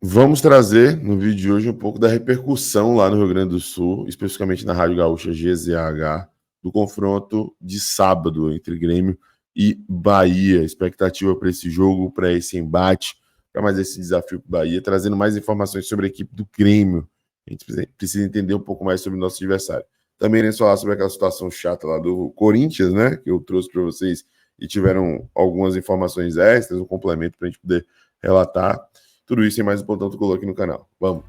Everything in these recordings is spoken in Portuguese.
Vamos trazer no vídeo de hoje um pouco da repercussão lá no Rio Grande do Sul, especificamente na Rádio Gaúcha GZH, do confronto de sábado entre Grêmio e Bahia. Expectativa para esse jogo, para esse embate, para mais esse desafio para o Bahia, trazendo mais informações sobre a equipe do Grêmio. A gente precisa entender um pouco mais sobre o nosso adversário. Também iremos falar sobre aquela situação chata lá do Corinthians, né? Que eu trouxe para vocês e tiveram algumas informações extras, um complemento para a gente poder relatar. Tudo isso e mais um Plantão Tricolor aqui no canal. Vamos!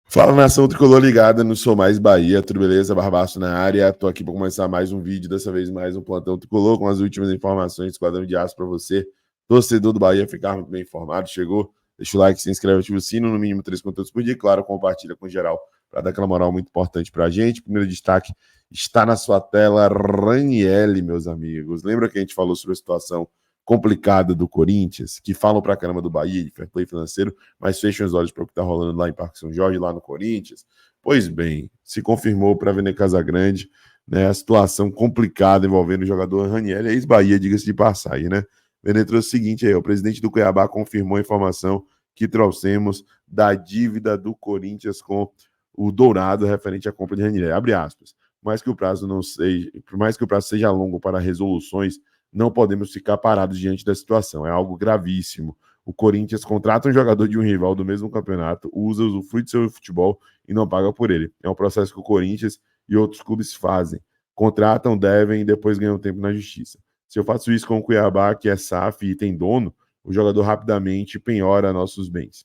Fala, nação tricolor ligada no Sou Mais Bahia, tudo beleza? Barbaço na área, tô aqui para começar mais um vídeo, dessa vez mais um Plantão Tricolor com as últimas informações do Esquadrão de Aço para você, torcedor do Bahia, ficar muito bem informado. Chegou? Deixa o like, se inscreve, ativa o sino, no mínimo 3 conteúdos por dia, claro, compartilha com geral para dar aquela moral muito importante para a gente. Primeiro destaque está na sua tela, Ranieri, meus amigos. Lembra que a gente falou sobre a situação complicada do Corinthians, que falam pra caramba do Bahia, de fair play financeiro, mas fecham os olhos para o que tá rolando lá em Parque São Jorge, lá no Corinthians? Pois bem, se confirmou para Vene Casagrande, né, a situação complicada envolvendo o jogador Ranieri, ex-Bahia, diga-se de passagem, né? Vene trouxe o seguinte aí, o presidente do Cuiabá confirmou a informação que trouxemos da dívida do Corinthians com o Dourado referente à compra de Ranieri. Abre aspas. Por mais que o prazo seja longo para resoluções, não podemos ficar parados diante da situação. É algo gravíssimo. O Corinthians contrata um jogador de um rival do mesmo campeonato, usa o fruto de seu futebol e não paga por ele. É um processo que o Corinthians e outros clubes fazem. Contratam, devem e depois ganham tempo na justiça. Se eu faço isso com o Cuiabá, que é SAF e tem dono, o jogador rapidamente penhora nossos bens.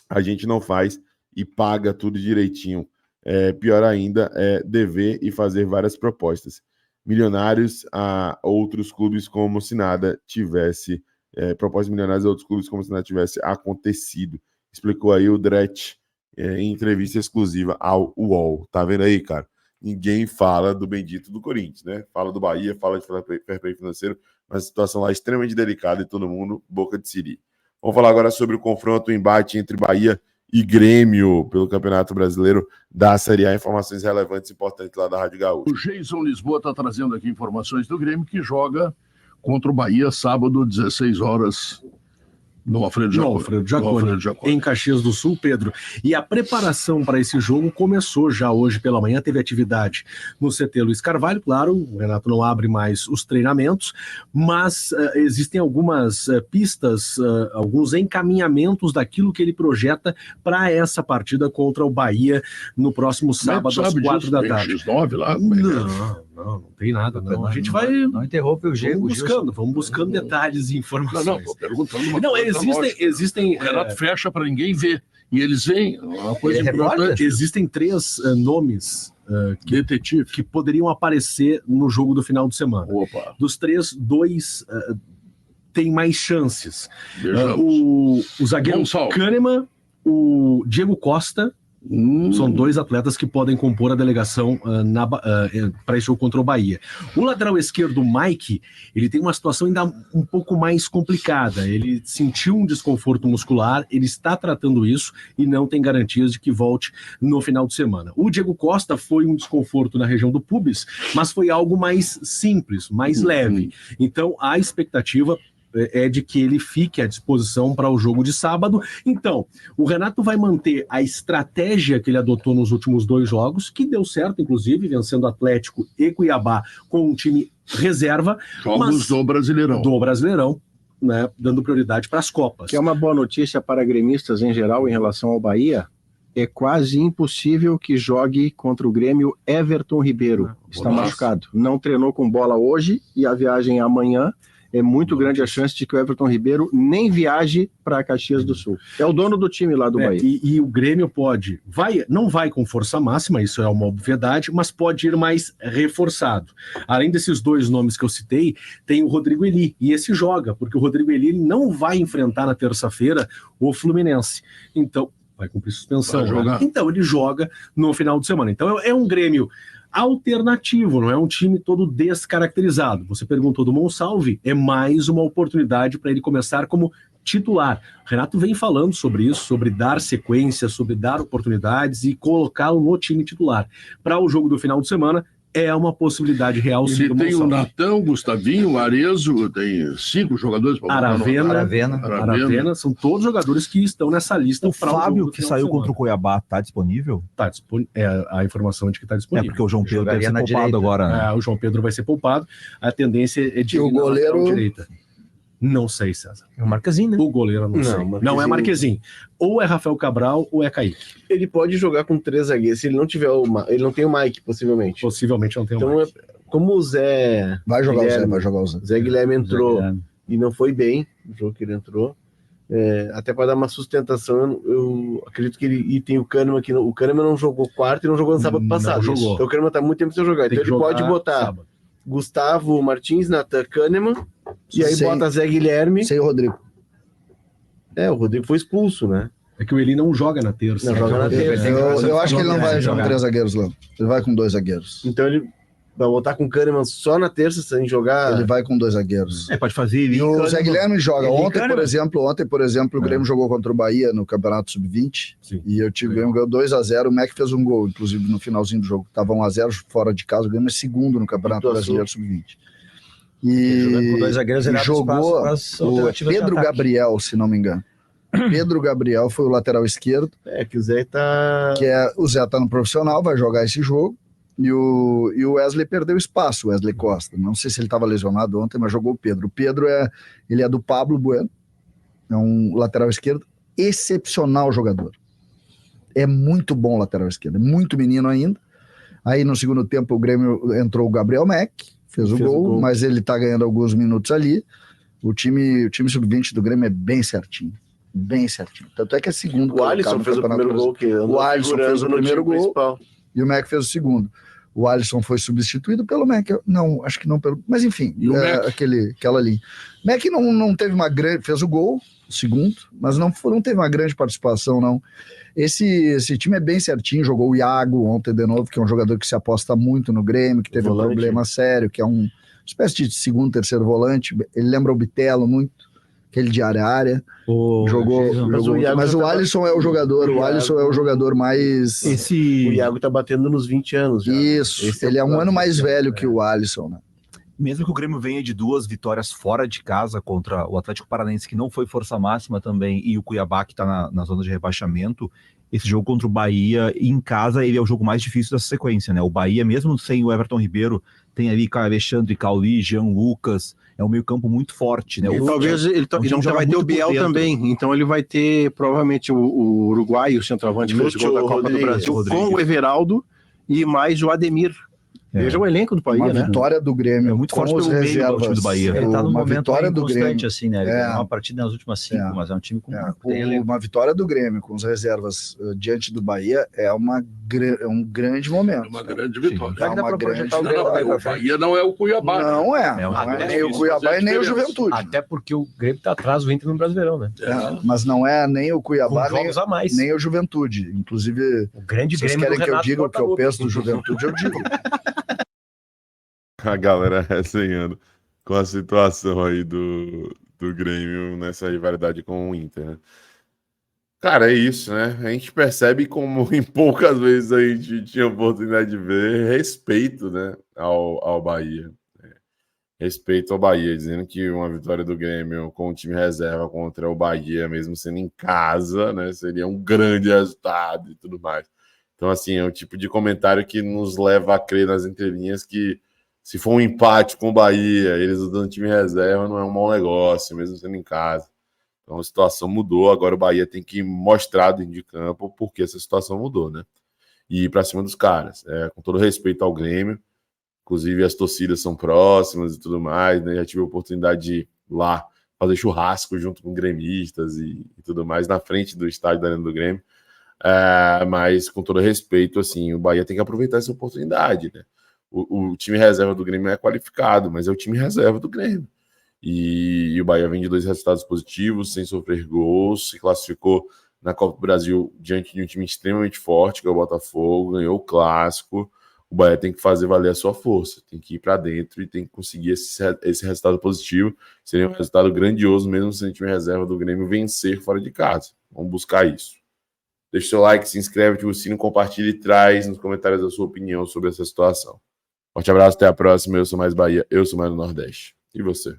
A gente não faz e paga tudo direitinho. Pior ainda é dever e fazer várias propostas milionários a outros clubes como se nada tivesse propostas milionárias a outros clubes como se nada tivesse acontecido. Explicou aí o Dret em entrevista exclusiva ao UOL. Tá vendo aí, cara? Ninguém fala do bendito do Corinthians, né? Fala do Bahia, fala de fair play financeiro, mas a situação lá é extremamente delicada e todo mundo boca de siri. Vamos falar agora sobre o confronto, o embate entre Bahia e Grêmio pelo Campeonato Brasileiro da Série A. Informações relevantes e importantes lá da Rádio Gaúcha. O Jason Lisboa está trazendo aqui informações do Grêmio, que joga contra o Bahia sábado, 16 horas, no Alfredo Jaconi, em Caxias do Sul, Pedro. E a preparação para esse jogo começou já hoje pela manhã, teve atividade no CT Luiz Carvalho, claro, o Renato não abre mais os treinamentos, mas existem algumas pistas, alguns encaminhamentos daquilo que ele projeta para essa partida contra o Bahia no próximo sábado às 4 da tarde. X9 lá? Não tem nada, não. A gente Não interrompe o jogo. Vamos buscando detalhes e informações. Não, tô perguntando uma Não, coisa existem O Renato fecha para ninguém ver. E eles veem, uma coisa importante. Existem 3 nomes que poderiam aparecer no jogo do final de semana. Opa. Dos 3, 2 têm mais chances. O zagueiro Kahneman, o Diego Costa. São 2 atletas que podem compor a delegação para esse jogo contra o Bahia. O lateral esquerdo, Mike, ele tem uma situação ainda um pouco mais complicada. Ele sentiu um desconforto muscular, ele está tratando isso e não tem garantias de que volte no final de semana. O Diego Costa foi um desconforto na região do pubis, mas foi algo mais simples, mais leve. Então, a expectativa é de que ele fique à disposição para o jogo de sábado. Então, o Renato vai manter a estratégia que ele adotou nos últimos 2 jogos, que deu certo, inclusive, vencendo Atlético e Cuiabá com um time reserva. Jogos do Brasileirão. Né, dando prioridade para as Copas. Que é uma boa notícia para gremistas em geral em relação ao Bahia. É quase impossível que jogue contra o Grêmio Everton Ribeiro. Está machucado. Não treinou com bola hoje e a viagem é amanhã. É muito grande a chance de que o Everton Ribeiro nem viaje para Caxias do Sul. É o dono do time lá do Bahia. E o Grêmio não vai com força máxima, isso é uma obviedade, mas pode ir mais reforçado. Além desses 2 nomes que eu citei, tem o Rodrigo Eli, e esse joga, porque o Rodrigo Eli não vai enfrentar na terça-feira o Fluminense. Então, vai cumprir suspensão. Então, ele joga no final de semana. Então, é um Grêmio alternativo, não é um time todo descaracterizado. Você perguntou do Monsalve, é mais uma oportunidade para ele começar como titular. O Renato vem falando sobre isso, sobre dar sequência, sobre dar oportunidades e colocá-lo no time titular. Para o jogo do final de semana, é uma possibilidade real. Ele tem o Natão, o Gustavinho, o Arezo, tem 5 jogadores. Aravena, são todos jogadores que estão nessa lista. O Fábio, que saiu contra o Cuiabá, tá disponível? Tá disponível. A informação de que tá disponível. Porque o João Pedro deve ser poupado agora. Né? O João Pedro vai ser poupado. A tendência é de o goleiro direita. Não sei, César. É o Marquezinho, né? O goleiro, não sei. Não é Marquezinho. Ou é Rafael Cabral ou é Kaique. Ele pode jogar com 3 zagueiros. Se ele não tiver ele não tem o Mike, possivelmente. Possivelmente não tem o Mike. Como o Zé... Vai jogar o Zé. Zé Guilherme entrou e não foi bem no jogo que ele entrou. Até para dar uma sustentação, eu acredito que ele tem o Kahneman aqui. O Kahneman não jogou quarto e não jogou no sábado passado. Jogou. Então o Kahneman tá muito tempo sem jogar. Então ele pode botar sábado. Gustavo Martins, Natan, Kahneman, e aí bota Zé Guilherme. Sem o Rodrigo. O Rodrigo foi expulso, né? É que o Eli não joga na terça. Não joga na terça. Eu acho que ele não vai jogar com 3 zagueiros lá. Ele vai com 2 zagueiros. Então ele vai botar com o Kahneman só na terça, sem jogar. Ele vai com 2 zagueiros. Pode fazer. E o Zé Guilherme joga. Ontem, por exemplo, o Grêmio jogou contra o Bahia no Campeonato Sub-20. E o Grêmio ganhou 2-0. O Mac fez um gol, inclusive, no finalzinho do jogo. Tava 1-0 fora de casa. O Grêmio é segundo no Campeonato Brasileiro Sub-20. E jogou o Pedro Gabriel, se não me engano. Pedro Gabriel foi o lateral esquerdo. Que o Zé tá... O Zé tá no profissional, vai jogar esse jogo. E o Wesley perdeu espaço, o Wesley Costa. Não sei se ele estava lesionado ontem, mas jogou o Pedro. O Pedro ele é do Pablo Bueno. É um lateral esquerdo excepcional jogador. É muito bom lateral esquerdo. É muito menino ainda. Aí no segundo tempo o Grêmio entrou o Gabriel Mac. Fez o gol, mas ele tá ganhando alguns minutos ali. O time sub-20 do Grêmio é bem certinho. Bem certinho. Tanto é que é segundo. O Alisson fez o primeiro gol. O Alisson fez o primeiro gol e o Mac fez o segundo. O Alisson foi substituído pelo Mac. Não, acho que não pelo... Mas enfim, aquela linha. Mac não teve uma grande... Fez o gol, o segundo, mas não teve uma grande participação, não. Esse time é bem certinho. Jogou o Iago ontem de novo, que é um jogador que se aposta muito no Grêmio, que teve um problema sério, que é uma espécie de segundo, terceiro volante. Ele lembra o Bitelo muito, aquele de área. Mas o Alisson é o jogador. O Alisson é o jogador mais... O Iago tá batendo nos 20 anos já. Isso, ele é um ano mais velho que o Alisson, né? Mesmo que o Grêmio venha de 2 vitórias fora de casa contra o Atlético Paranaense, que não foi força máxima também, e o Cuiabá, que está na zona de rebaixamento, esse jogo contra o Bahia em casa, ele é o jogo mais difícil dessa sequência, né? O Bahia, mesmo sem o Everton Ribeiro, tem ali Caio Alexandre, Cauli, Jean Lucas, é um meio campo muito forte, né? Talvez ele já vai ter o Biel também, então ele vai ter provavelmente o Uruguai, o centroavante que fez o gol da Copa do Brasil, com o Everaldo e mais o Ademir. Veja o elenco do Bahia, né? Vitória do Grêmio. É muito forte pelo meio do time do Bahia. Ele tá num momento vitória do Grêmio, assim, né? Ele ganhou uma partida nas últimas 5, mas é um time com... Uma vitória do Grêmio com as reservas diante do Bahia é um grande momento. Uma grande vitória. É uma grande... O Bahia não é o Cuiabá. Não é. Nem o Cuiabá e nem o Juventude. Até porque o Grêmio tá atrás do Inter no Brasileirão, né? Mas não é nem o Cuiabá, nem o Juventude. Inclusive, o grande vocês querem que eu diga o que eu penso do Juventude, eu digo. A galera resenhando com a situação aí do Grêmio nessa rivalidade com o Inter, né? Cara, é isso, né? A gente percebe como em poucas vezes a gente tinha oportunidade de ver respeito, né, ao Bahia. Respeito ao Bahia, dizendo que uma vitória do Grêmio com o time reserva contra o Bahia, mesmo sendo em casa, né, seria um grande resultado e tudo mais. Então, assim, é o tipo de comentário que nos leva a crer nas entrelinhas que se for um empate com o Bahia, eles usando time reserva, não é um mau negócio, mesmo sendo em casa. Então a situação mudou, agora o Bahia tem que mostrar dentro de campo porque essa situação mudou, né? E ir para cima dos caras, com todo respeito ao Grêmio, inclusive as torcidas são próximas e tudo mais, né? Já tive a oportunidade de ir lá fazer churrasco junto com gremistas e tudo mais, na frente do estádio da Arena do Grêmio. Mas com todo respeito, assim, o Bahia tem que aproveitar essa oportunidade, né? O time reserva do Grêmio é qualificado, mas é o time reserva do Grêmio. E o Bahia vem de 2 resultados positivos, sem sofrer gols, se classificou na Copa do Brasil diante de um time extremamente forte, que é o Botafogo, ganhou o Clássico. O Bahia tem que fazer valer a sua força, tem que ir para dentro e tem que conseguir esse resultado positivo. Seria um resultado grandioso, mesmo sem o time reserva do Grêmio vencer fora de casa. Vamos buscar isso. Deixa o seu like, se inscreve, ativa o sino, compartilha e traz nos comentários a sua opinião sobre essa situação. Forte abraço, até a próxima. Eu sou mais Bahia, eu sou mais do Nordeste. E você?